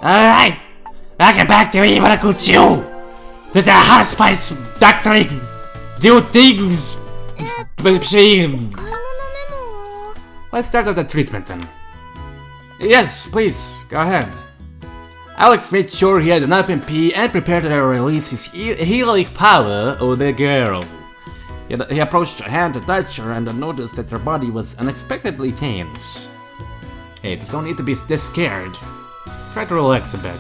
Alright! Welcome back to Evenicle Chew! To the hospice doctoring do things machine! Let's start with the treatment then. Yes, please, go ahead. Alex made sure he had enough MP and prepared to release his healing power on the girl. He approached her hand to touch her and noticed that her body was unexpectedly tense. Hey, there's no need to be this scared. Try to relax a bit.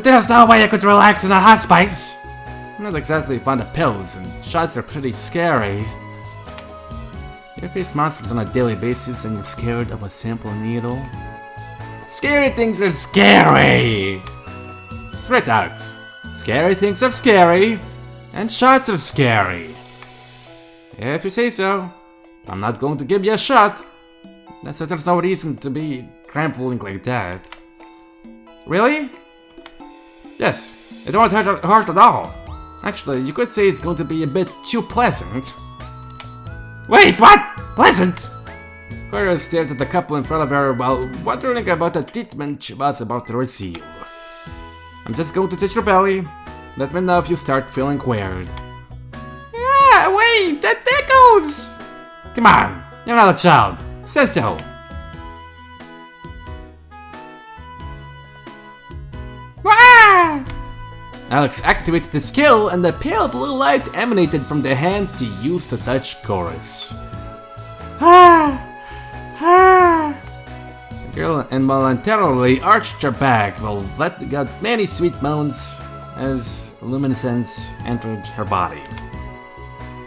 There's no way I could relax in a hospice! I'm not exactly fond of pills, and shots are pretty scary. You face monsters on a daily basis and you're scared of a simple needle? Scary things are scary! Straight out. Scary things are scary, and shots are scary. If you say so, I'm not going to give you a shot. There's no reason to be trembling like that. Really? Yes, it won't hurt at all. Actually, you could say it's going to be a bit too pleasant. Wait, what? Pleasant? Cora stared at the couple in front of her while wondering about the treatment she was about to receive. I'm just going to touch your belly. Let me know if you start feeling weird. Yeah, wait, that tickles! Come on, you're not a child. Say so. Wah! Alex activated the skill and the pale blue light emanated from the hand he used to touch Chorus. The girl involuntarily arched her back while letting out many sweet moans as luminescence entered her body.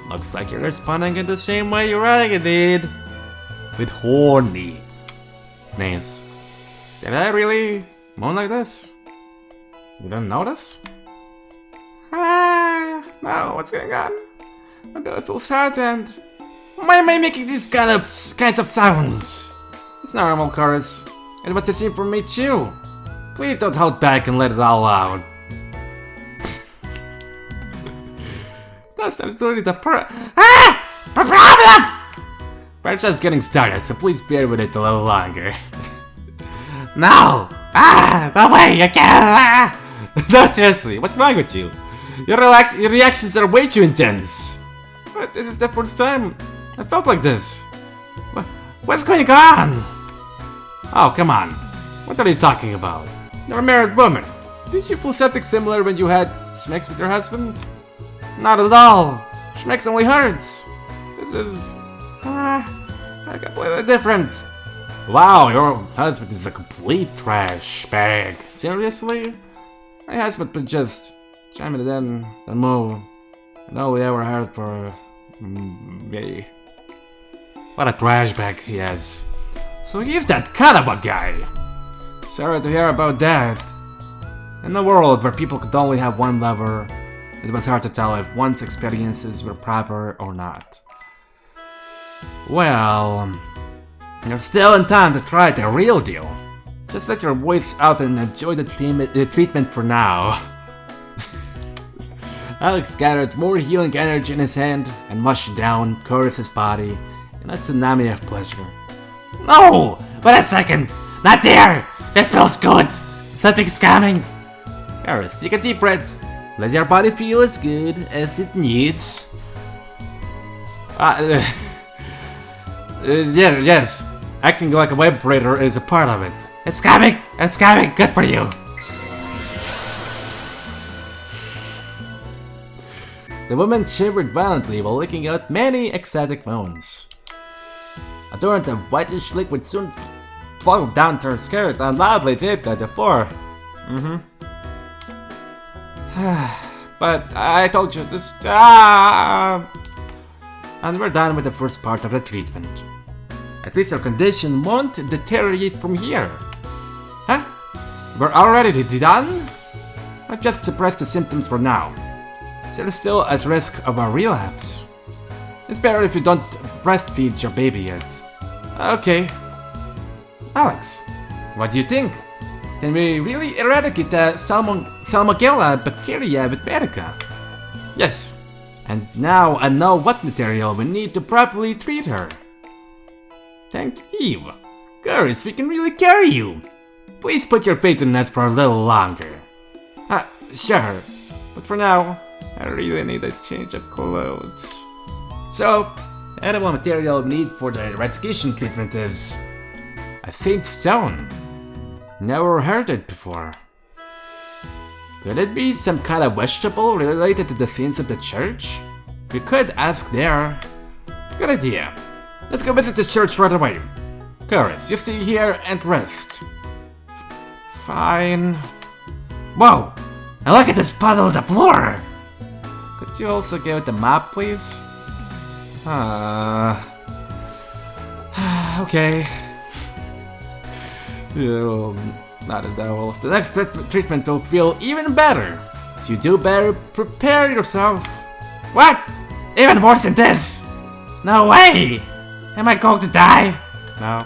Looks like you're responding in the same way Yuragi did. With horny. Nice. Did I really moan like this? You didn't notice? No, what's going on? My belly feels sad and... Why am I making these kinds of sounds? It's normal, Chorus. It was the same for me too. Please don't hold back and let it all out. That's not really the problem! We're just getting started, so please bear with it a little longer. No! No way, you can't! No, seriously, what's wrong with you? Your reactions are way too intense. But this is the first time I felt like this. What's going on? Oh, come on. What are you talking about? You're a married woman. Did you feel something similar when you had schmecks with your husband? Not at all. Schmecks only hurts. This is... completely different. Wow, your husband is a complete trash bag. Seriously? My husband would just chime it in, then move. And all we ever heard for me. What a trash bag he is. So he's that kind of a guy. Sorry to hear about that. In a world where people could only have one lover, it was hard to tell if one's experiences were proper or not. Well, you're still in time to try the real deal. Just let your voice out and enjoy the treatment for now. Alex gathered more healing energy in his hand and mushed down Chorus's body in a tsunami of pleasure. No! Wait a second! Not there! This feels good! Something's coming! Chorus, take a deep breath. Let your body feel as good as it needs. Yes. Acting like a vibrator is a part of it. It's coming! It's coming! Good for you! The woman shivered violently while licking out many ecstatic moans. A torrent of whitish liquid soon flowed down her skirt and loudly dripped at the floor. But I told you this. And we're done with the first part of the treatment. At least our condition won't deteriorate from here. Huh? We're already done? I've just suppressed the symptoms for now. So you're still at risk of a relapse. It's better if you don't breastfeed your baby yet. Okay. Alex, what do you think? Can we really eradicate the Salmonella bacteria with Medica? Yes. And now I know what material we need to properly treat her. Thank Eve. Girls, we can really carry you. Please put your faith in us for a little longer. Sure. But for now, I really need a change of clothes. So, the edible material we need for the eradication treatment is a saint stone. Never heard it before. Could it be some kind of vegetable related to the saints of the church? We could ask there. Good idea. Let's go visit the church right away. Chorus, you stay here and rest. Fine. Whoa! And look at this puddle on the floor! Could you also give it the map, please? Okay. Not a devil. The next treatment will feel even better. So you do better prepare yourself. What? Even worse than this? No way! Am I going to die? No.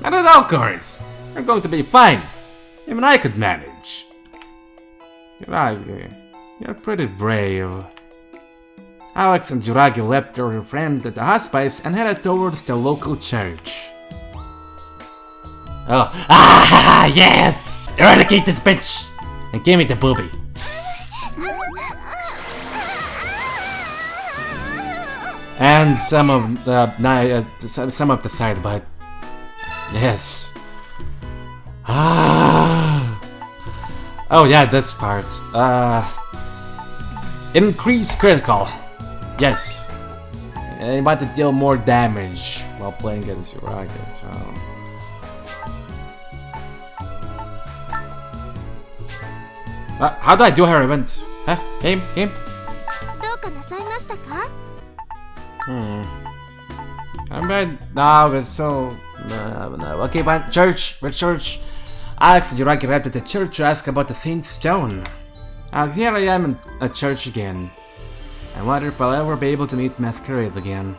Not at all, Chorus. You're going to be fine. Even I could manage. Yuragi, you're pretty brave. Alex and Yuragi left their friend at the hospice and headed towards the local church. Oh, yes! Eradicate this bitch! And give me the booby. And some of the side butt. Yes. Oh yeah, this part. Increase critical. Yes. And you want to deal more damage while playing against Yuragi, so... how do I do her event? Huh? Game? I'm bad. No, it's so... No. Okay, but church. We're church. Alex and Yuragi arrived at the church to ask about the Saint Stone. Here I am at church again. I wonder if I'll ever be able to meet Masquerade again.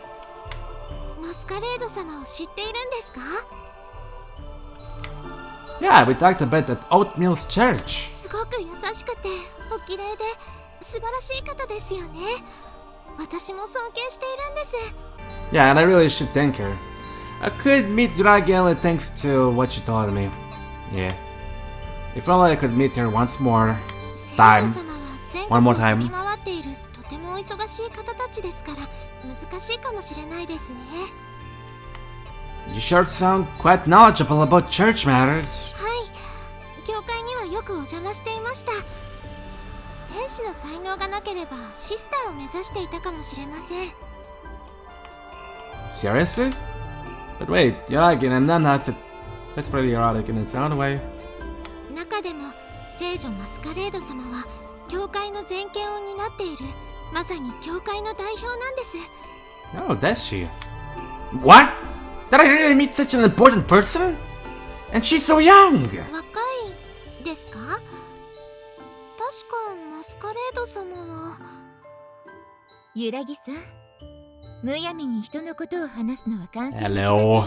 Yeah, we talked a bit at Oatmeal's church. Yeah, and I really should thank her. I could meet Yuragi only thanks to what she told me. Yeah. If only I could meet her once more. One more time. You sure sound quite knowledgeable about church matters. Seriously? But wait, Yuragi in a nun outfit. That's pretty erotic in its own way. Oh, does she? What? Did I really meet such an important person? And she's so young! Hello.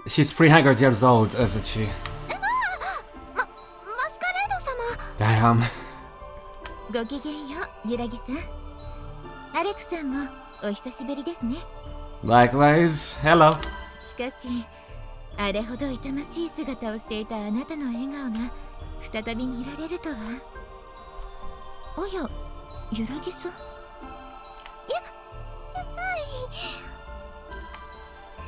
She's 300 years old, isn't she? Damn. Likewise. Hello.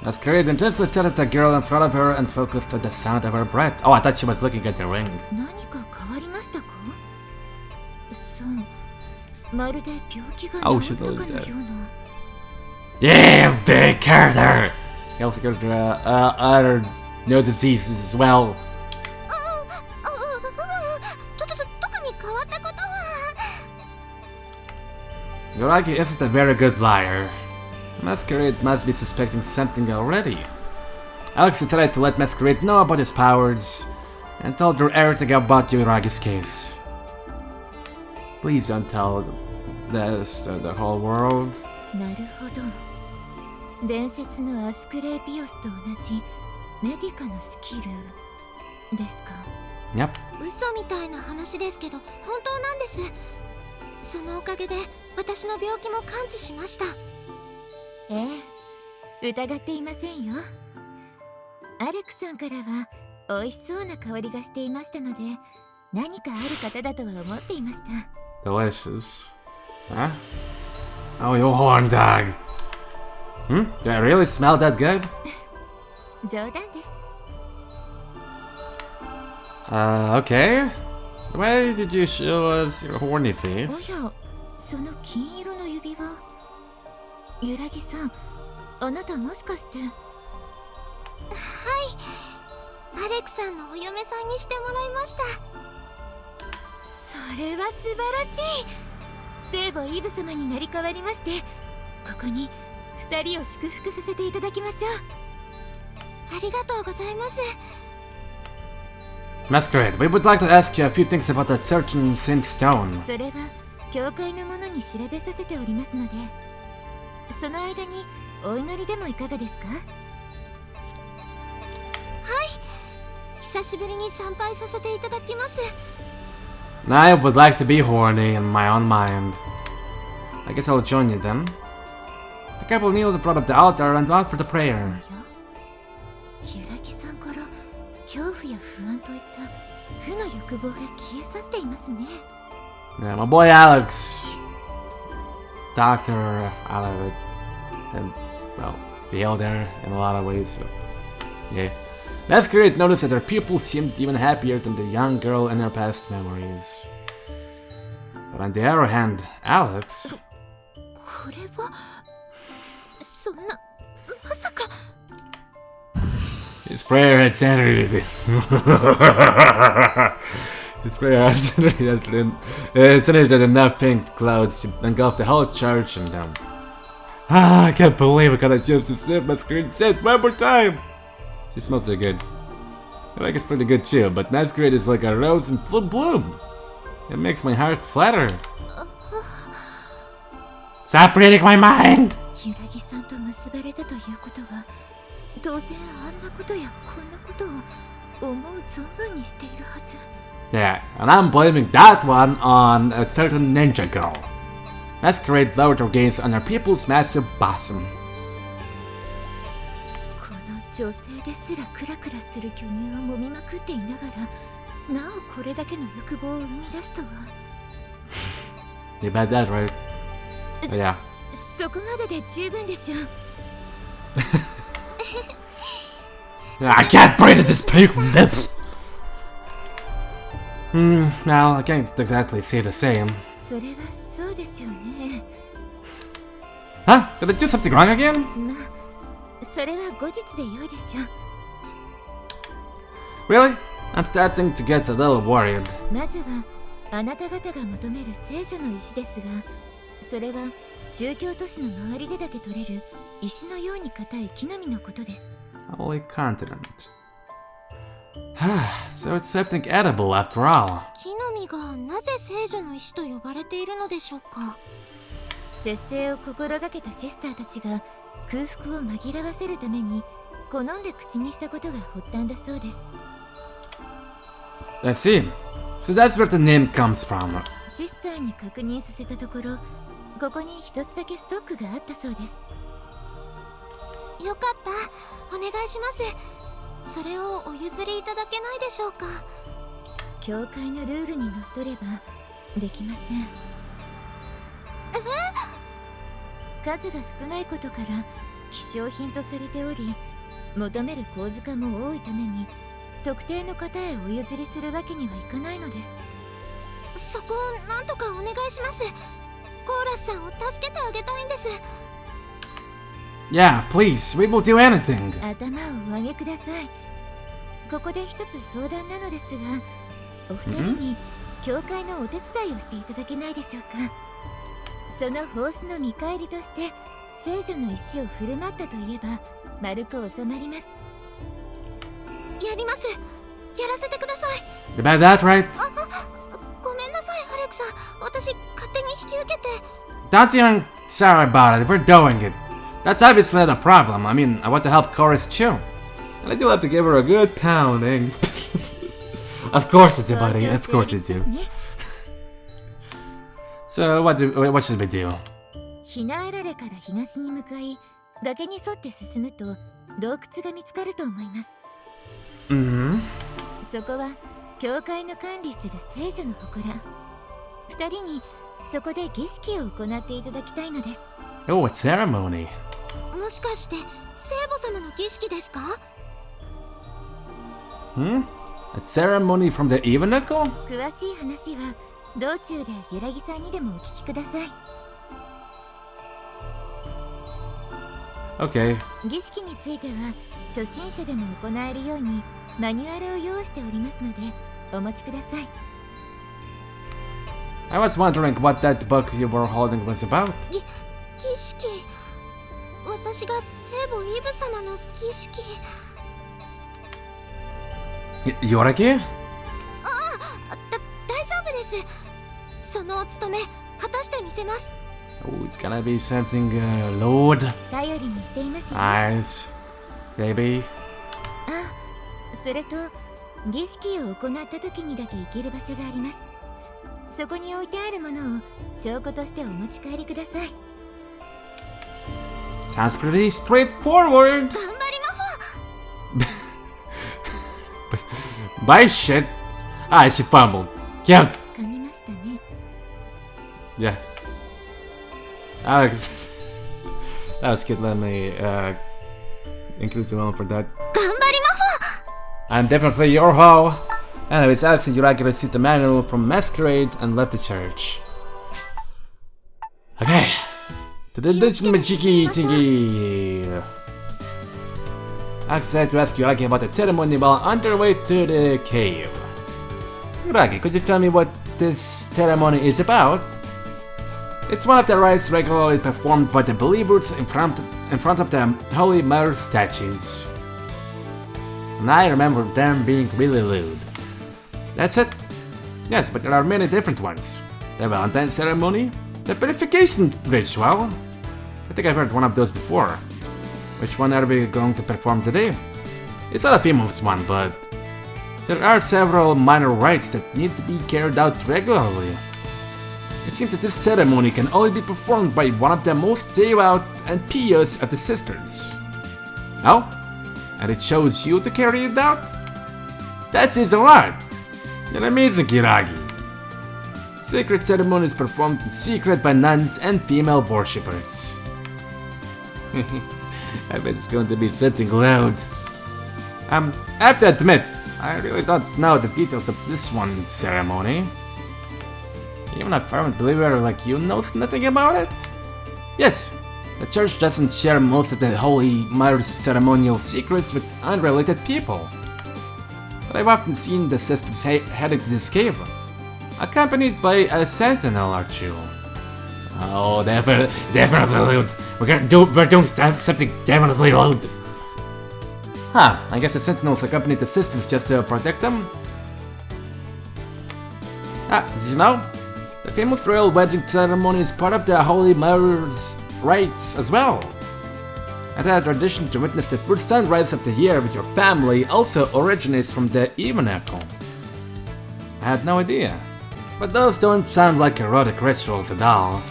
Masquerade intently stared at the girl in front of her and focused on the sound of her breath. Oh, I thought she was looking at the ring. Oh, she knows that. Yeah, big character! He also got other no diseases as well. Yuragi isn't a very good liar. Masquerade must be suspecting something already. Alex decided to let Masquerade know about his powers and told her everything about Yuragi's case. Please don't tell this to the whole world. Yep. そのおかげで私の病気も完治しました。ええ、疑っていませんよ。アレクさんからは美味しそうな香りがしていましたので、何かある方だとは思っていました。Delicious. Huh? Oh, you horn dog. Hmm? Do I really smell that good? 冗談です。Okay. Why did you show us your horny お face? や、その金色の指輪。ゆらぎさん、あなたもしかして。はい、アレクさんのお嫁さんにしてもらいました。それは素晴らしい。聖母イブ様になり変わりまして、ここに2人を祝福させていただきましょう。ありがとうございます。Masquerade, we would like to ask you a few things about that certain Saint Stone. それは教会の者に調べさせておりますので、その間にお祈りでもいかがですか？はい、久しぶりに参拝させていただきます。I would like to be horny in my own mind. I guess I'll join you then. The couple kneel in front of the altar and offer the prayer. ゆらぎさんから恐怖や不安といった負の欲望が消え去っていますね。Yeah, my boy Alex, Doctor Alex, and well, beholder in a lot of ways. So, yeah. Masquerade noticed that her pupils seemed even happier than the young girl in her past memories. But on the other hand, Alex. これはそんなまさか。His prayer had generated. His prayer had generated enough pink clouds to engulf the whole church and them. I can't believe I got a chance to sniff Masquerade scent one more time. She smells so good. I like it's pretty good too, but Masquerade is like a rose in full bloom. It makes my heart flutter. Stop reading my mind! ゆらぎさんと結ばれたということは、当然あんなことやこんなことを思う存分にしているはず。Yeah, and I'm blaming that one on a certain ninja girl. Masquerade lowered her gaze on her pupil's massive bosom. この女性ですらクラクラする巨乳を揉みまくっていながら、なおこれだけの欲望を生み出すとは。You bet that, right? But yeah. そこまでで十分でしょう。I can't breathe at this penis! Well, I can't exactly say the same. それはそうでしょうね。Huh? Did I do something wrong again? まあ、それは後日で良いでしょう。 Really? I'm starting to get a little worried. まずはあなた方が求める聖女の石ですが、それは宗教都市の周りでだけ取れる石のように硬い木の実のことです。Holy continent. So it's something edible after all. 木の実がなぜ聖女の石と呼ばれているのでしょうか。節制を心がけたシスターたちが空腹を紛らわせるために好んで口にしたことが発端だそうです。I see. So that's where the name comes from. シスターに確認させたところ、ここに一つだけストックがあったそうです。よかった、お願いします。それをお譲りいただけないでしょうか。教会のルールにのっとればできません。数が少ないことから希少品とされており、求める小塚も多いために特定の方へお譲りするわけにはいかないのです。そこをなんとかお願いします。コーラスさんを助けてあげたいんです。Yeah, please, we will do anything. 頭をお上げください。ここで一つ相談なのですが、お二人に教会のお手伝いをしていただけないでしょうか。その奉仕の見返りとして聖女の石を振る舞ったといえば丸く収まります。やります。やらせてください。About that, right? ごめんなさい、アレクさん。私勝手に引き受けて。Don't even sorry about it. We're doing it. That's obviously not a problem. I mean, I want to help Chorus too. And I do have to give her a good pounding. Of course I do, buddy. Of course I do. So, what should we do? ひなあられから東に向かい、崖に沿って進むと洞窟が見つかると思います。そこは教会の管理する聖女の祠。二人にそこで儀式を行っていただきたいのです。Oh, a ceremony. もしかして聖母様の儀式ですか？ A ceremony from the Evenicle? 詳しい話は道中で揺らぎさんにでもお聞きください。 Okay. 儀式については初心者でも行えるようにマニュアルを用意しておりますのでお待ちください。 I was wondering what that book you were holding was about. 儀式、私が聖母イブ様の儀式。Yuragi? 大丈夫です。そのお務め果たしてみせます。 Oh, it's gonna be something, Lord. 頼りにしていますよ。 Nice. Baby. それと儀式を行った時にだけ行ける場所があります。そこに置いてあるものを証拠としてお持ち帰りください。 Sounds pretty straightforward. 頑張りまほ。 Buy shit. Ah, she fumbled. Yeah. 噛みましたね。 Yeah. Alex. That was good. Let me, include someone for that. 頑張りまほ。 I'm definitely your hoe. Anyways, Alex and Yuragi received the manual from Masquerade and left the church. Okay. To the Majiki thingy. Alex decided to ask Yuragi about the ceremony while on their way to the cave. Yuragi, could you tell me what this ceremony is about? It's one of the rites regularly performed by the believers in front of the Holy Mother statues. And I remember them being really lewd. That's it? Yes, but there are many different ones. The Valentine ceremony, the purification ritual. I think I've heard one of those before. Which one are we going to perform today? It's not a famous one, but there are several minor rites that need to be carried out regularly. It seems that this ceremony can only be performed by one of the most devout and pious of the sisters. Oh? And it shows you to carry it out? That says a lot. You're amazing, Yuragi. Sacred ceremonies performed in secret by nuns and female worshippers. I bet it's going to be something loud. I have to admit, I really don't know the details of this one ceremony. Even a fervent believer like you knows nothing about it? Yes, the church doesn't share most of the Holy Mother's ceremonial secrets with unrelated people. But I've often seen the sisters heading to this cave, accompanied by a sentinel or two. Oh, definitely loud. We're doing something definitely loud. Huh, I guess the sentinels accompanied the sisters just to protect them? Did you know? The famous royal wedding ceremony is part of the Holy Mother's rites as well. And that tradition to witness the first sunrise of the year with your family also originates from the Evenicle. I had no idea. But those don't sound like erotic rituals at all.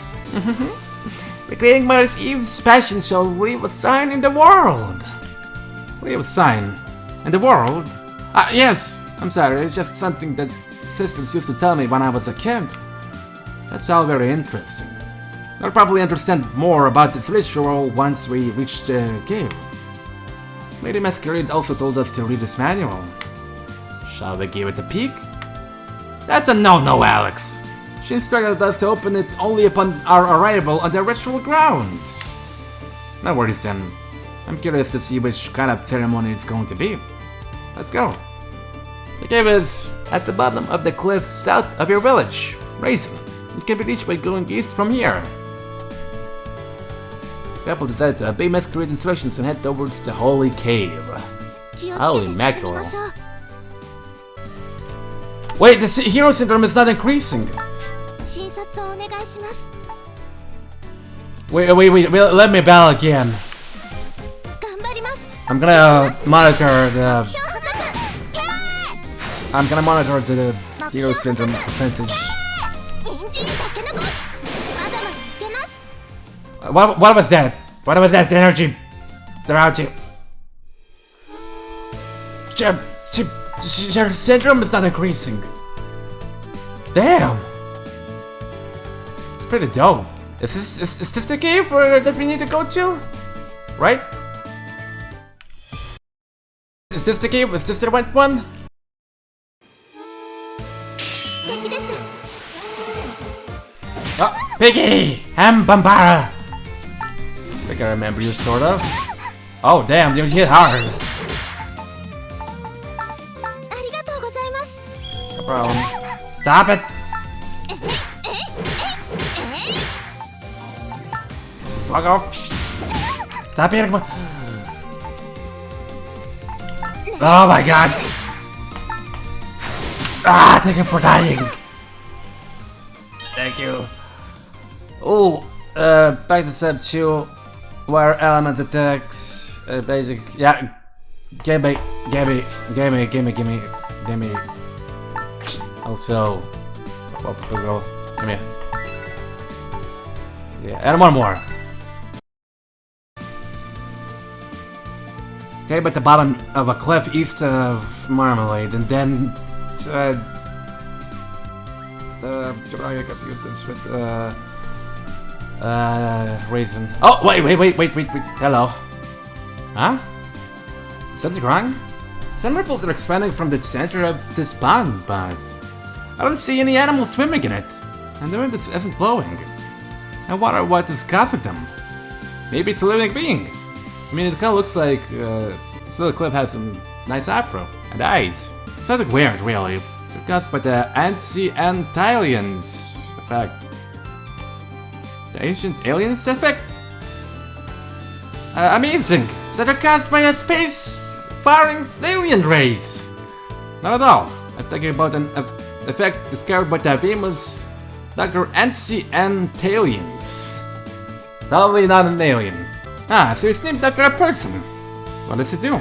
The Creating Mother's Eve's passion shall leave a sign in the world. Leave a sign? In the world? Yes! I'm sorry, it's just something that sisters used to tell me when I was a kid. That's all very interesting. I'll probably understand more about this ritual once we reach the cave. Lady Masquerade also told us to read this manual. Shall we give it a peek? That's a no-no, Alex. She instructed us to open it only upon our arrival on the ritual grounds. No worries then. I'm curious to see which kind of ceremony it's going to be. Let's go. The cave is at the bottom of the cliff south of your village, Raisin. It can be reached by going east from here. The couple decided to obey Masquerade instructions and head towards the holy cave. Holy mackerel. Wait, the hero syndrome is not increasing! Wait, let me battle again. I'm gonna monitor the hero syndrome percentage. What was that? What was that energy? They're out here. Her syndrome is not increasing. Damn. It's pretty dope. Is this the cave that we need to go to? Right? Is this the cave? Is this the right one? Oh, Piggy! I'm Bambara! I think I remember you, sort of. Oh, damn, you hit hard. No problem. Stop it! Fuck off! Stop hitting me! Oh my god! Ah, thank you for dying! Thank you. Oh, back to step 2. Wire element attacks. Basic. Yeah. Gimme. Also. Go. Come here. Yeah, and one more. Okay, but the bottom of a cliff east of Marmalade, and then. I confused this with Raisin. Oh, wait. Hello. Huh? Is something wrong? Some ripples are expanding from the center of this pond, but I don't see any animals swimming in it. And the wind isn't blowing. I wonder what is causing them. Maybe it's a living being. I mean, it kind of looks like this little cliff has some nice afro and eyes. It's nothing weird, really. It's caused by the anti-aliens effect. The ancient aliens effect? Amazing! That are caused by a space-faring alien race! Not at all. I'm talking about an effect discovered by the famous Dr. Anti-aliens. Totally not an alien. Ah, so it's named after a person. What does it do?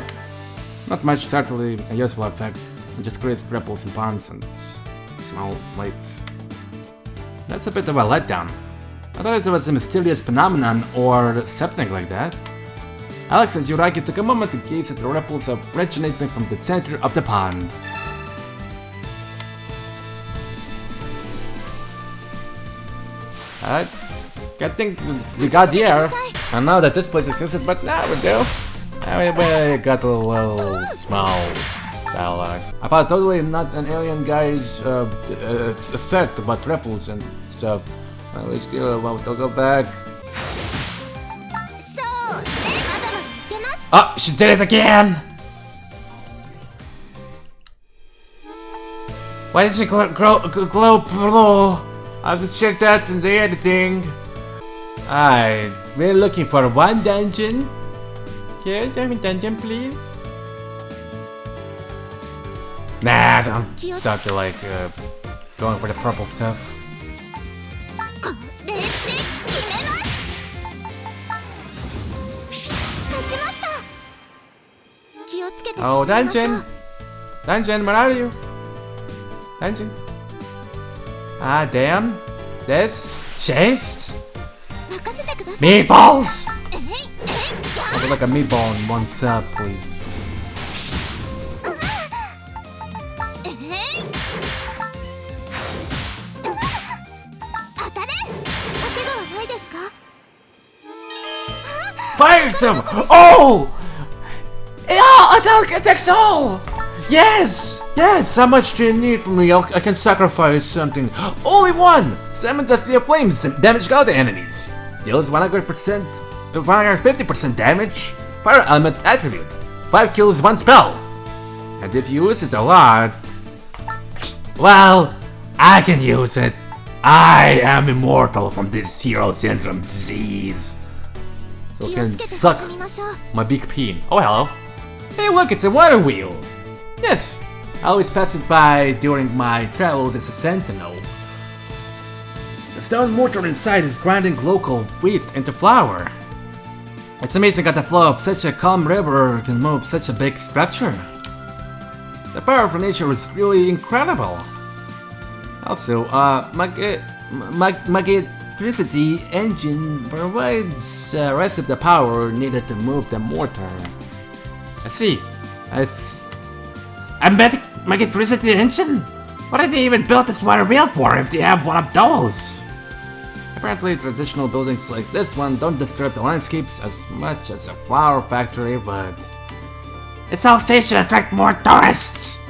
Not much, certainly a useful effect. It just creates ripples and ponds and small lakes. That's a bit of a letdown. I thought it was a mysterious phenomenon or something like that. Alex and Yuragi took a moment to gaze at the ripples originating from the center of the pond. Alright, good thing we got here. I know that this place existed, but now we do. We got a little small dialogue. About totally not an alien guy's effect about ripples and stuff. We still want to go back. Oh, she did it again! Why did she glow blue? I have to check that in the editing. Alright, we're looking for one dungeon. Yes, I'm in dungeon, please. Nah, don't feel like going for the purple stuff. Oh, dungeon! Dungeon, where are you? Dungeon. Ah, damn. This chest? Meatballs! I would like a meatball in one sub, please. Fire some! Oh! Yeah, attacks all! Yes! Yes! How much do you need from me? I can sacrifice something. Only one! Summons a sea of flames and damage all the enemies. Deals 100% to 150% damage. Fire element attribute. 5 kills, 1 spell. And if you use it a lot, well, I can use it. I am immortal from this hero syndrome disease. So I can suck my big peen. Oh, hello. Hey, look, it's a water wheel. Yes, I always pass it by during my travels as a sentinel. The stone mortar inside is grinding local wheat into flour. It's amazing how the flow of such a calm river can move such a big structure. The power of nature is really incredible. Also, electricity engine provides the rest of the power needed to move the mortar. I see. A electricity engine? What did they even build this water wheel for if they have one of those? Apparently traditional buildings like this one don't disturb the landscapes as much as a flower factory, but... This whole station attract more tourists!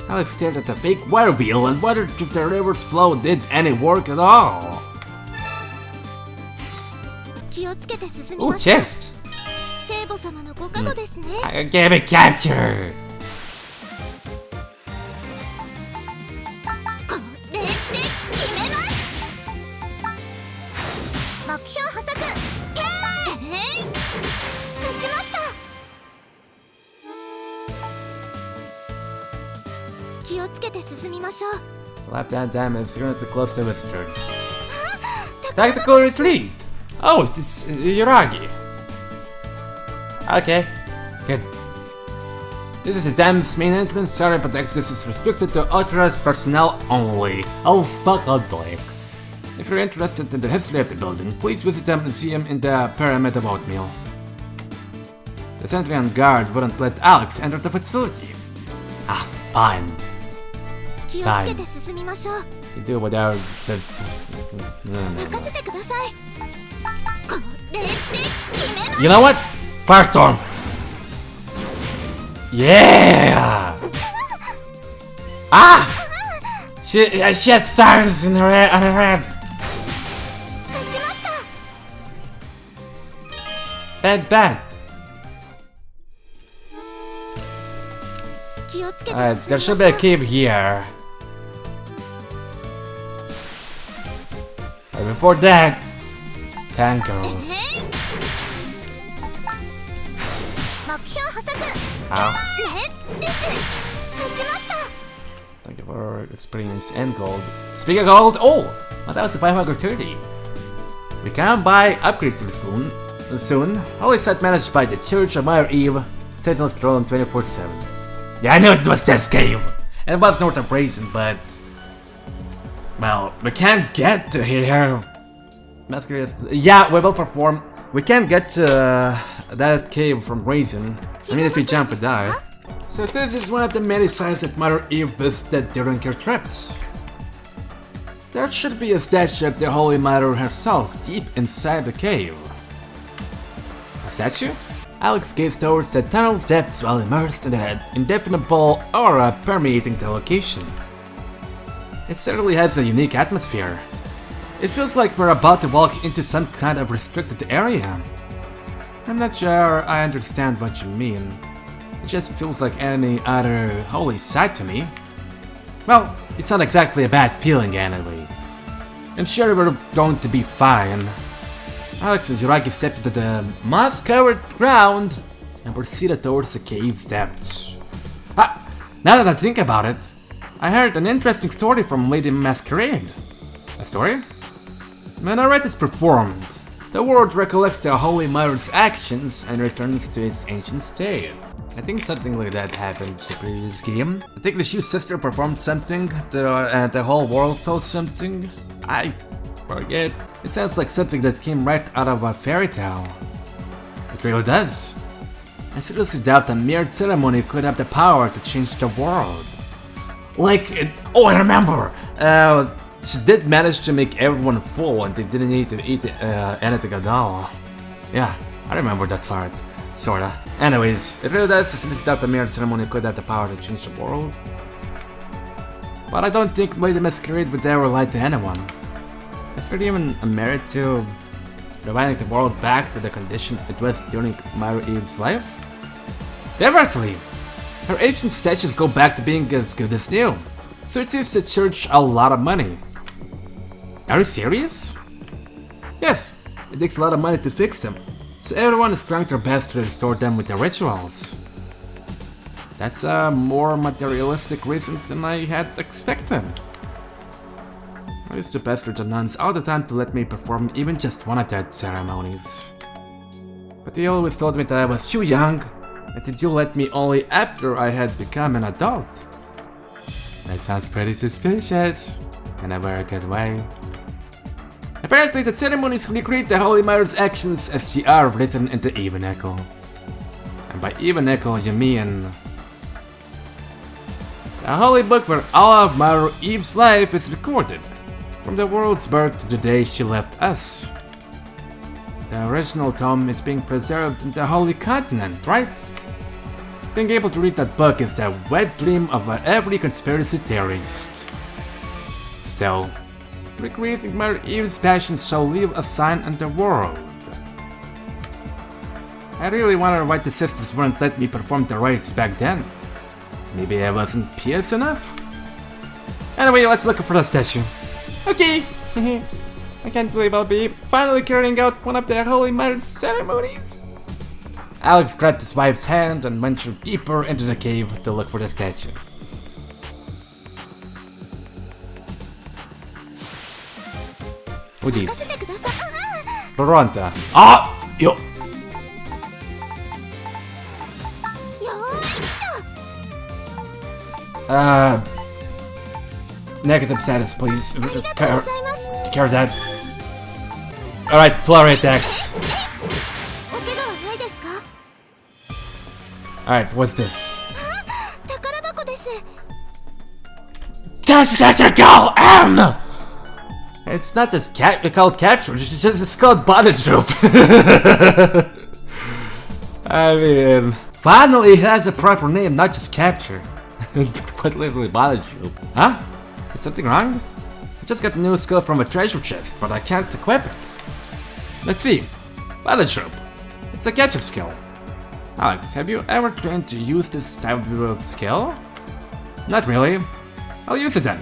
Alex stared at the fake water wheel and wondered if the river's flow did any work at all. Ooh, chest! I gave it capture! Left-hand damage is currently close to visitors. Tactical retreat! Oh, it's this Yuragi. Okay, good. This is Dam's main entrance. Sorry, but access is restricted to authorized personnel only. Oh, fuck ugly. If you're interested in the history of the building, please visit the museum in the Pyramid of Oatmeal. The sentry on guard wouldn't let Alex enter the facility. Ah, fine. Fine. You do without the... You know what? Firestorm! Yeah! Ah! She had stars in her head, on her head. Bad. There should be a cave here. But before that, tankers. Ow. Thank you for experience and gold. Speaking of gold, oh! 1,530. We can buy upgrades soon. Holy site managed by the Church of Mire Eve. Sentinels patrolling 24/7. Yeah, I knew it was this cave! And it was north of Raisin, but... Well, we can't get to here. Yeah, we will perform. We can't get to that cave from Raisin. I mean, if we jump, we die. So this is one of the many sites that Mother Eve visited during her trips. There should be a statue of the Holy Mother herself deep inside the cave. A statue? Alex gazed towards the tunnel's depths while immersed in the indefinable aura permeating the location. It certainly has a unique atmosphere. It feels like we're about to walk into some kind of restricted area. I'm not sure I understand what you mean. It just feels like any other holy site to me. Well, it's not exactly a bad feeling anyway. I'm sure we're going to be fine. Alex and Yuragi stepped into the moss-covered ground and proceeded towards the cave's depths. Ah, now that I think about it, I heard an interesting story from Lady Masquerade. A story? When a rite is performed, the world recollects the Holy Mother's actions and returns to its ancient state. I think something like that happened in the previous game. I think the Shu sister performed something, and the whole world felt something. I forget. It sounds like something that came right out of a fairy tale. It really does. I seriously doubt a mere ceremony could have the power to change the world. Oh, I remember! She did manage to make everyone full and they didn't need to eat anything at all. Yeah, I remember that part. Sorta. Anyways, it really does seriously doubt a mere ceremony could have the power to change the world. But I don't think Lady Masquerade would ever lie to anyone. Is there even a merit to reviving the world back to the condition it was during Mire Eve's life? Definitely! Her ancient statues go back to being as good as new, so it saves the church a lot of money. Are you serious? Yes, it takes a lot of money to fix them, so everyone is trying their best to restore them with the rituals. That's a more materialistic reason than I had expected. I used to pester the nuns all the time to let me perform even just one of their ceremonies. But they always told me that I was too young, and did you let me only after I had become an adult? That sounds pretty suspicious, in a very good way. Apparently the ceremonies recreate the Holy Mother's actions as they are written in the Evenicle. And by Evenicle you mean... A holy book where all of Mother Eve's life is recorded, from the world's birth to the day she left us. The original tome is being preserved in the Holy Continent, right? Being able to read that book is the wet dream of every conspiracy theorist. Still, recreating Mother Eve's passions shall leave a sign on the world. I really wonder why the sisters wouldn't let me perform the rites back then. Maybe I wasn't pious enough? Anyway, let's look for the statue. Okay! I can't believe I'll be finally carrying out one of the Holy Mother's ceremonies. Alex grabbed his wife's hand and ventured deeper into the cave to look for the statue. Who these? Toronto. Ah! Yo! Negative status, please. Carry that. Alright, flurry attacks. Alright, what's this? That's a girl, M! It's not just called capture, it's called bondage rope. I mean, finally it has a proper name, not just capture. But literally bondage rope. Huh? Is something wrong? I just got a new skill from a treasure chest, but I can't equip it. Let's see. Bondage rope. It's a capture skill. Alex, have you ever trained to use this type of skill? Not really. I'll use it then.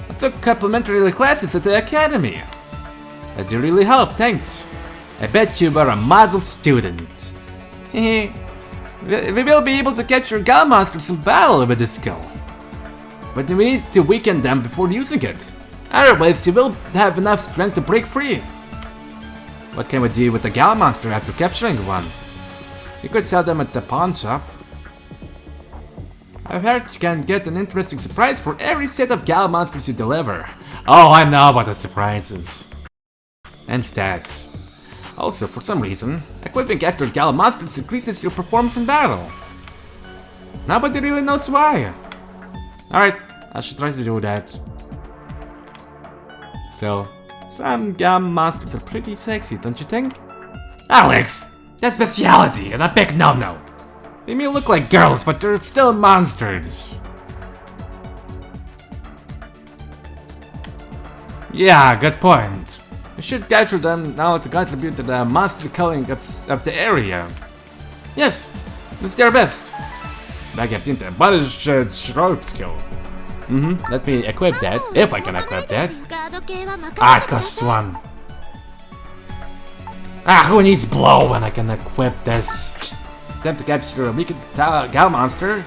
I took complimentary classes at the academy. That did really help, thanks. I bet you were a model student. Hehe. We will be able to capture Gal monsters in battle with this skill. But we need to weaken them before using it. Otherwise, you will have enough strength to break free. What can we do with the Gal monster after capturing one? You could sell them at the pawn shop. I've heard you can get an interesting surprise for every set of Gal monsters you deliver. Oh, I know about the surprises. And stats. Also, for some reason, equipping extra Gal monsters increases your performance in battle. Nobody really knows why. Alright, I should try to do that. So, some Gal monsters are pretty sexy, don't you think? Alex! That's speciality and a big no-no. They may look like girls, but they're still monsters. Yeah, good point. We should capture them now to contribute to the monster killing of the area. Yes, let's do our best. Back at the bondage rope skill. Let me equip that, if I can equip that. Ah, it costs one. Ah, who needs blow when I can equip this? Attempt to capture a weakened Gal monster.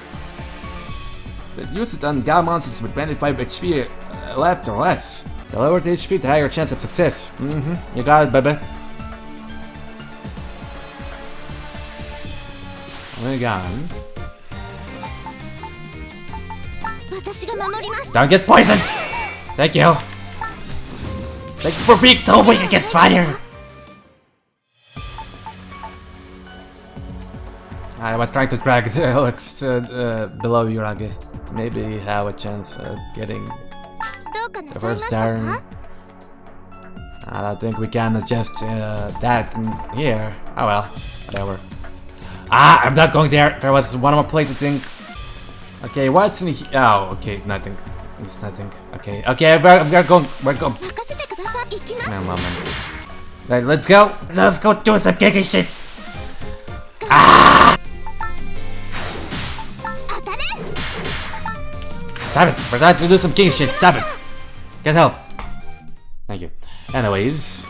Use it on Gal monsters with 25 HP left or less. The lower the HP, the higher chance of success. You got it, baby. We're gone. Don't get poisoned! Thank you. Thank you for being so weak against fire. I was trying to drag Alex below Yuragi. Maybe have a chance at getting the first turn. I don't think we can adjust that in here. Oh well, whatever. Ah, I'm not going there. There was one more place I think. Okay, what's in here? Oh, okay, nothing. It's nothing. Okay, we're going. No moment. Right, let's go. Let's go do some kicking shit. Ah! Stop it! We're trying to do some king shit. Stop it! Get help. Thank you. Anyways,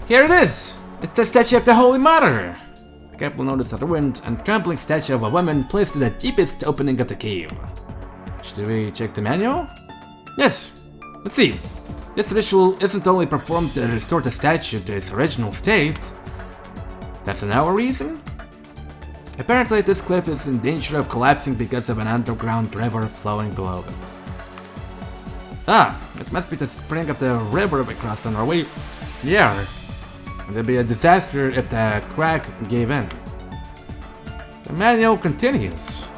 here it is. It's the statue of the Holy Mother. The couple noticed a ruined and crumbling statue of a woman placed in the deepest opening of the cave. Should we check the manual? Yes. Let's see. This ritual isn't only performed to restore the statue to its original state. That's another reason? Apparently this cliff is in danger of collapsing because of an underground river flowing below it. Ah, it must be the spring of the river we crossed on our way here. It would be a disaster if the crack gave in. The manual continues.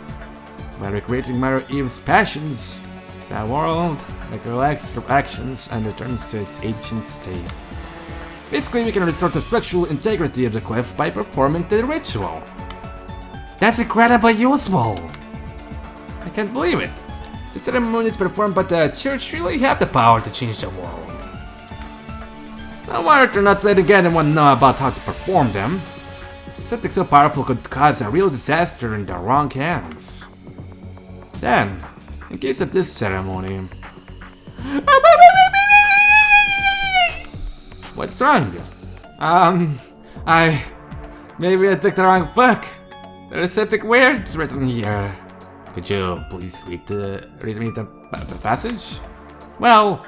by recreating Mother Eve's passions, the world recollects their actions and returns to its ancient state. Basically, we can restore the structural integrity of the cliff by performing the ritual. That's incredibly useful! I can't believe it. The ceremonies performed by the church really have the power to change the world. No wonder they're not letting anyone know about how to perform them. Something so powerful could cause a real disaster in the wrong hands. Then, in case of this ceremony... What's wrong? Maybe I took the wrong book. There's something weird written here. Could you please read me the passage? Well,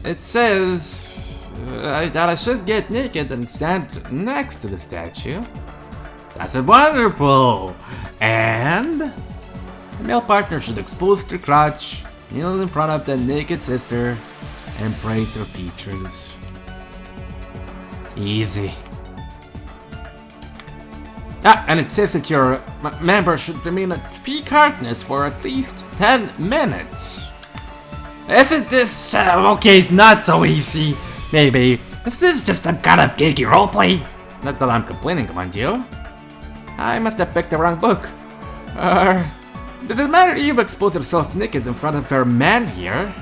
it says that I should get naked and stand next to the statue. That's wonderful! And the male partner should expose their crotch, kneel in front of the naked sister, and praise her features. Easy. And it says that your member should remain at peak hardness for at least 10 minutes. Isn't this okay? Not so easy. Maybe this is just some kind of geeky roleplay. Not that I'm complaining, mind you. I must have picked the wrong book. Did it matter Eve expose herself naked in front of her man here?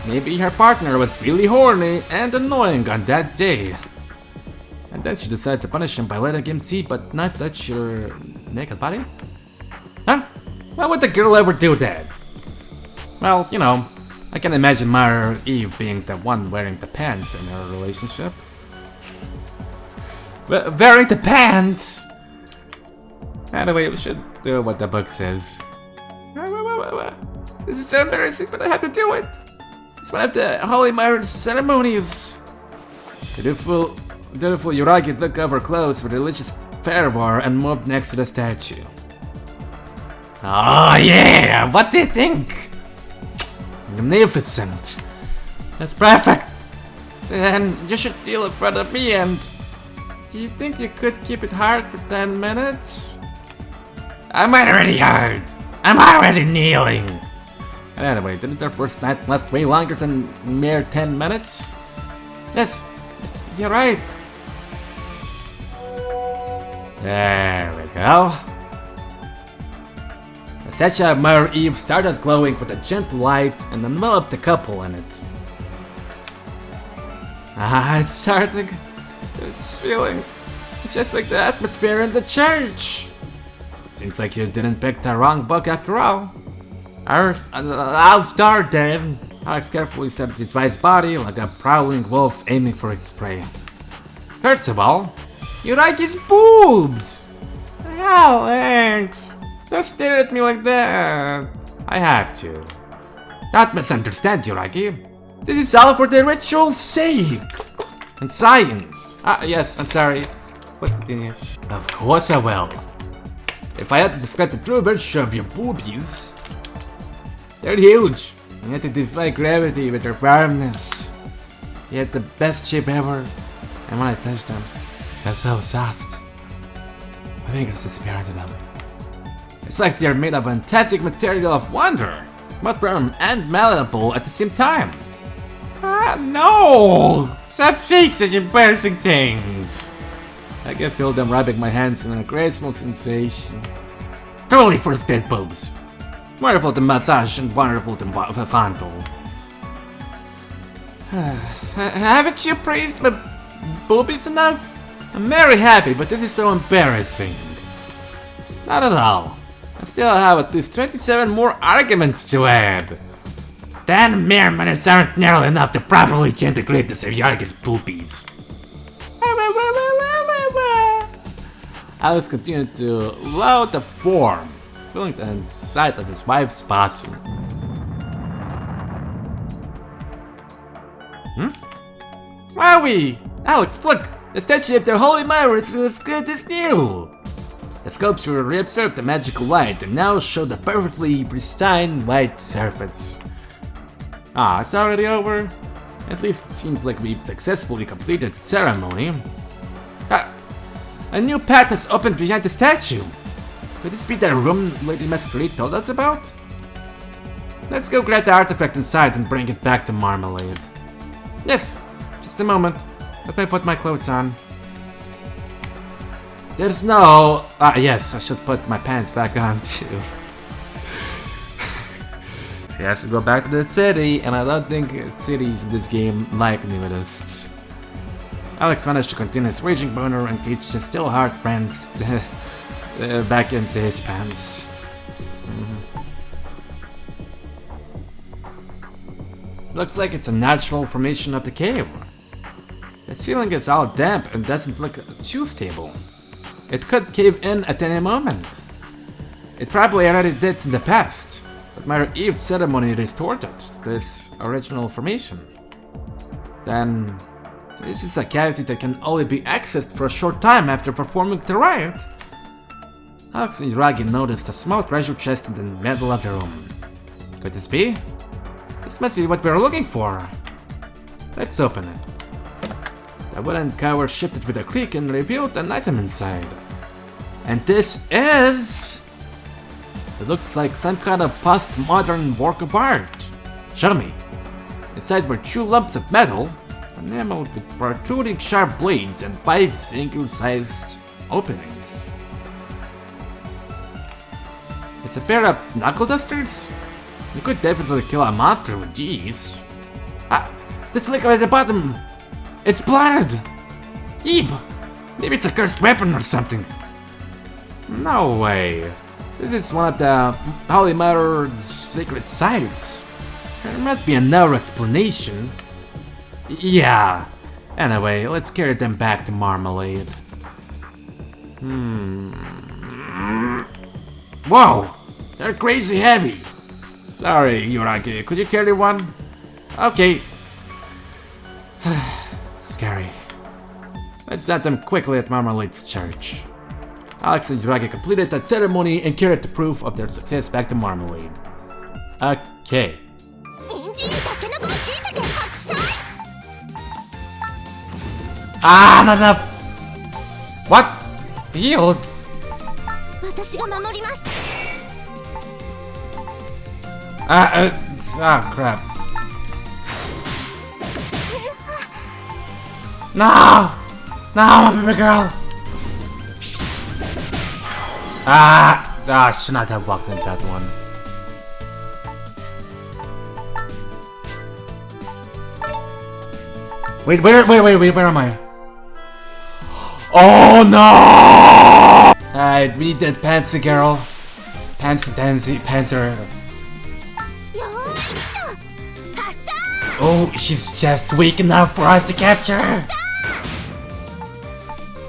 Maybe her partner was really horny and annoying on that day. And then she decided to punish him by letting him see but not touch her naked body? Huh? Why would the girl ever do that? Well, you know, I can imagine Mother Eve being the one wearing the pants in her relationship. Wearing the pants! Anyway, we should do what the book says. This is so embarrassing, but I have to do it! It's one of the Holy Mother's ceremonies! The dutiful Yuragi took off her clothes with religious fervor and moved next to the statue. Oh yeah! What do you think? Magnificent! That's perfect! Then you should kneel in front of me and... Do you think you could keep it hard for 10 minutes? I'm already hard! I'm already kneeling! And anyway, didn't our first night last way longer than mere 10 minutes? Yes, you're right. There we go. The statue of Mother Eve started glowing with a gentle light and enveloped the couple in it. It's starting. It's feeling just like the atmosphere in the church. Seems like you didn't pick the wrong book after all. I'll start then. Alex carefully set his wife's body like a prowling wolf aiming for its prey. First of all, Yuragi's boobs! Oh, thanks. Don't stare at me like that. I have to. Don't misunderstand, Yuragi. This is all for the ritual's sake. And science. Yes, I'm sorry. Let's continue. Of course I will. If I had to describe the true virtue of your boobies, they're huge. You had to defy gravity with their firmness. You had the best shape ever. And when I touched them, they're so soft. My fingers disappear into them. It's like they're made of a fantastic material of wonder, but firm and malleable at the same time. No! Stop saying such embarrassing things! I can feel them rubbing my hands in a graceful sensation. Truly first date boobs. Wonderful to massage and wonderful to fondle. Haven't you praised my boobies enough? I'm very happy, but this is so embarrassing. Not at all. I still have at least 27 more arguments to add. 10 mere minutes aren't nearly enough to properly integrate the Yuragi's boobies. Alex continued to load the form, feeling the inside of his wife's bosom. Wowie! Alex, look! The statue of the Holy Mother is as good as new! The sculpture reabsorbed the magical light and now showed a perfectly pristine white surface. It's already over? At least it seems like we've successfully completed the ceremony. A new path has opened behind the statue. Could this be that room Lady Masquerade told us about? Let's go grab the artifact inside and bring it back to Marmalade. Yes, just a moment. Let me put my clothes on. There's no... yes, I should put my pants back on too. He has to go back to the city, and I don't think cities in this game like nudists. Alex managed to continue his raging boner and caged his still hard friend back into his pants. Looks like it's a natural formation of the cave. The ceiling is all damp and doesn't look too stable. It could cave in at any moment. It probably already did in the past, but my Eve's ceremony restored it, this original formation. Then, this is a cavity that can only be accessed for a short time after performing the rite. Alex and Yuragi noticed a small treasure chest in the middle of the room. Could this be? This must be what we're looking for. Let's open it. The wooden cover shifted with a creak and revealed an item inside. And this is... It looks like some kind of postmodern work of art. Show me. Inside were 2 lumps of metal, enameled with protruding sharp blades and 5 single-sized openings. It's a pair of knuckle dusters? You could definitely kill a monster with these. This liquor at the bottom! It's blood! Eep! Maybe it's a cursed weapon or something. No way. This is one of the Holy Mother's sacred sites. There must be another explanation. Yeah. Anyway, let's carry them back to Marmalade. Whoa! They're crazy heavy. Sorry, Yuragi. Could you carry one? Okay. Scary. Let's set them quickly at Marmalade's church. Alex and Yuragi completed that ceremony and carried the proof of their success back to Marmalade. Okay. No. What? Healed? Crap. No! No, my baby girl! I should not have walked into that one. Wait, where am I? Oh no! Alright, we need that Panzer girl. Panzer. Oh, she's just weak enough for us to capture her.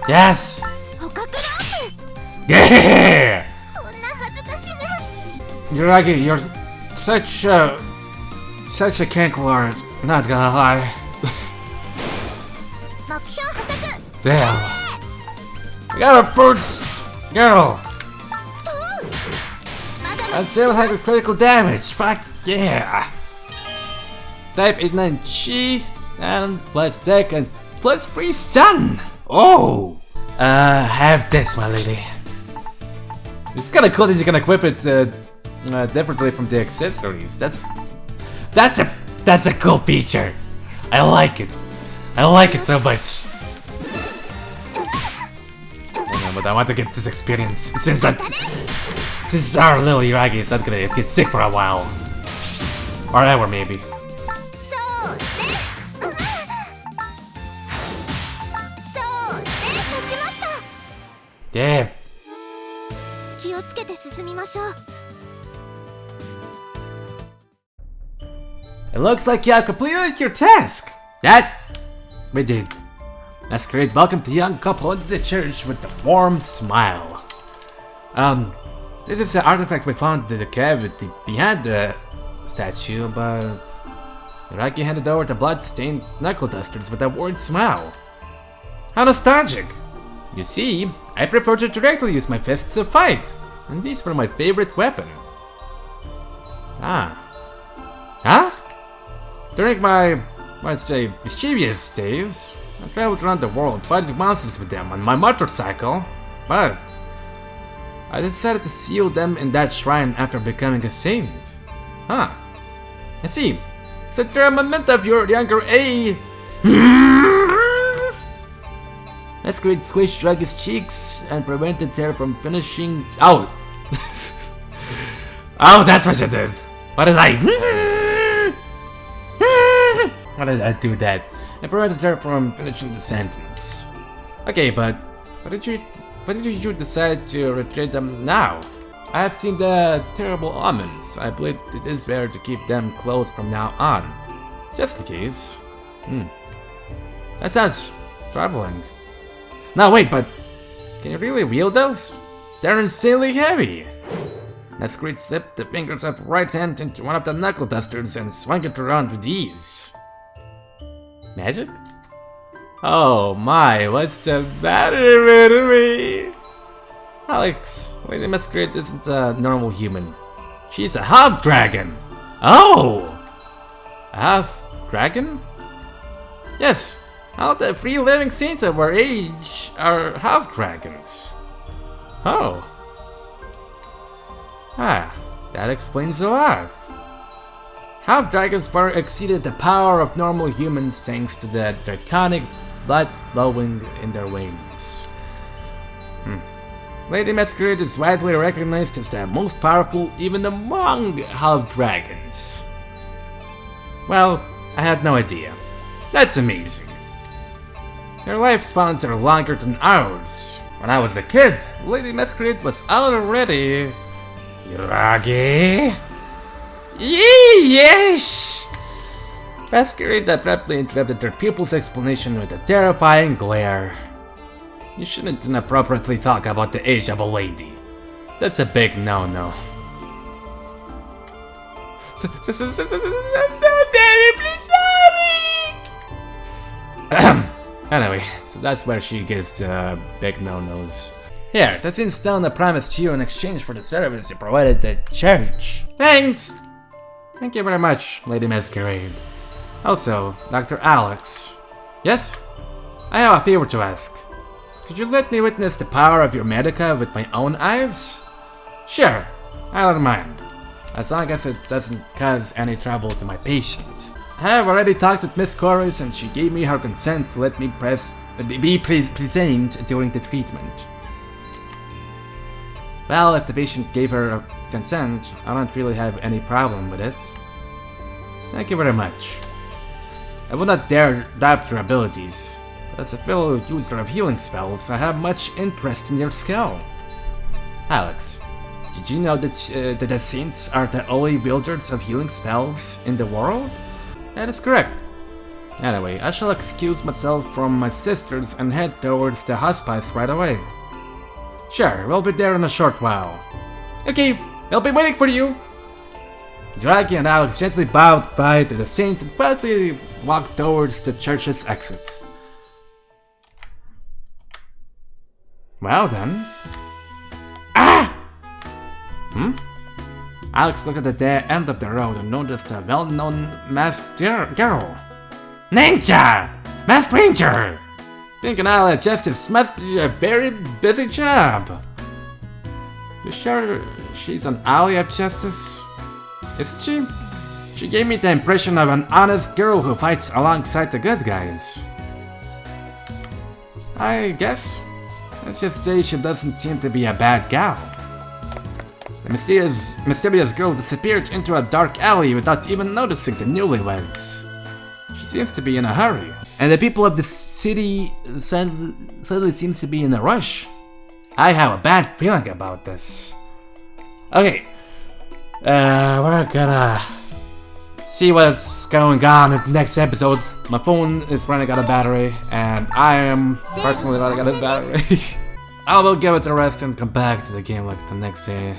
Yes! Yeah! Yuragi, you're such a canklord, not gonna lie. Damn. We got a first girl! And 700 critical damage, fuck yeah! Type 89 Chi, and plus deck and plus free stun! Oh! Have this, my lady. It's kinda cool that you can equip it differently from the accessories. That's a cool feature. I like it. I like it so much. But I want to get this experience since our little Yuragi is not gonna get sick for a while. Or ever, maybe. Damn. It looks like you have completed your task. That we did. Masquerade welcomed the young couple into the church with a warm smile. This is the artifact we found in the cavity behind the statue, but Yuragi handed over the blood-stained knuckle dusters with a worried smile. How nostalgic! You see, I prefer to directly use my fists to fight, and these were my favorite weapon. Huh? During my, let's say, mischievous days, I traveled around the world fighting monsters with them on my motorcycle, but I decided to seal them in that shrine after becoming a saint. Huh. I see. It's a memento of your younger age. Masquerade squished Yuragi's cheeks and prevented her from finishing. Oh! Oh, that's what you did! What did I. Why did I do that? I prevented her from finishing the sentence. Okay, but why did you decide to retreat them now? I have seen the terrible omens. I believe it is better to keep them closed from now on. Just in case. That sounds troubling. No, wait, but can you really wield those? They're insanely heavy! Masquerade slipped the fingers of her right hand into one of the knuckle dusters and swung it around with ease. Magic? Oh my, what's the matter with me? Alex, Lady Masquerade isn't a normal human. She's a half-dragon! Oh! A half-dragon? Yes, all the free living saints of our age are half-dragons. Oh. Ah, that explains a lot. Half-dragons far exceeded the power of normal humans thanks to the draconic blood flowing in their veins. Lady Masquerade is widely recognized as the most powerful even among half-dragons. Well, I had no idea. That's amazing. Their lifespans are longer than ours. When I was a kid, Lady Masquerade was already... Yuragi? Yes! Masquerade abruptly interrupted their pupil's explanation with a terrifying glare. You shouldn't inappropriately talk about the age of a lady. That's a big no-no. So terribly sorry! Anyway, so that's where she gets the big no-nos. Here, the Sin Stone I promised you in exchange for the service you provided the church. Thanks! Thank you very much, Lady Masquerade. Also, Dr. Alex. Yes? I have a favor to ask. Could you let me witness the power of your medica with my own eyes? Sure, I don't mind. As long as it doesn't cause any trouble to my patients. I have already talked with Miss Chorus and she gave me her consent to let me be present during the treatment. Well, if the patient gave her consent, I don't really have any problem with it. Thank you very much. I would not dare doubt your abilities. As a fellow user of healing spells, I have much interest in your skill. Alex, did you know that the saints are the only wielders of healing spells in the world? That is correct. Anyway, I shall excuse myself from my sisters and head towards the hospice right away. Sure, we'll be there in a short while. Okay, I'll be waiting for you. Yuragi and Alex gently bowed bye to the saint and quietly walked towards the church's exit. Well then. Ah! Alex looked at the end of the road and noticed a well-known masked girl. Ninja! Masked Ranger! Pink and Ally Justice must be a very busy job. You sure she's an ally of justice? Is she? She gave me the impression of an honest girl who fights alongside the good guys. I guess. Let's just say she doesn't seem to be a bad gal. The mysterious girl disappeared into a dark alley without even noticing the newlyweds. She seems to be in a hurry. And the people of the city suddenly seems to be in a rush. I have a bad feeling about this. Okay. We're gonna see what's going on in the next episode. My phone is running out of battery, and I am personally running out of battery. I will give it a rest and come back to the game like the next day.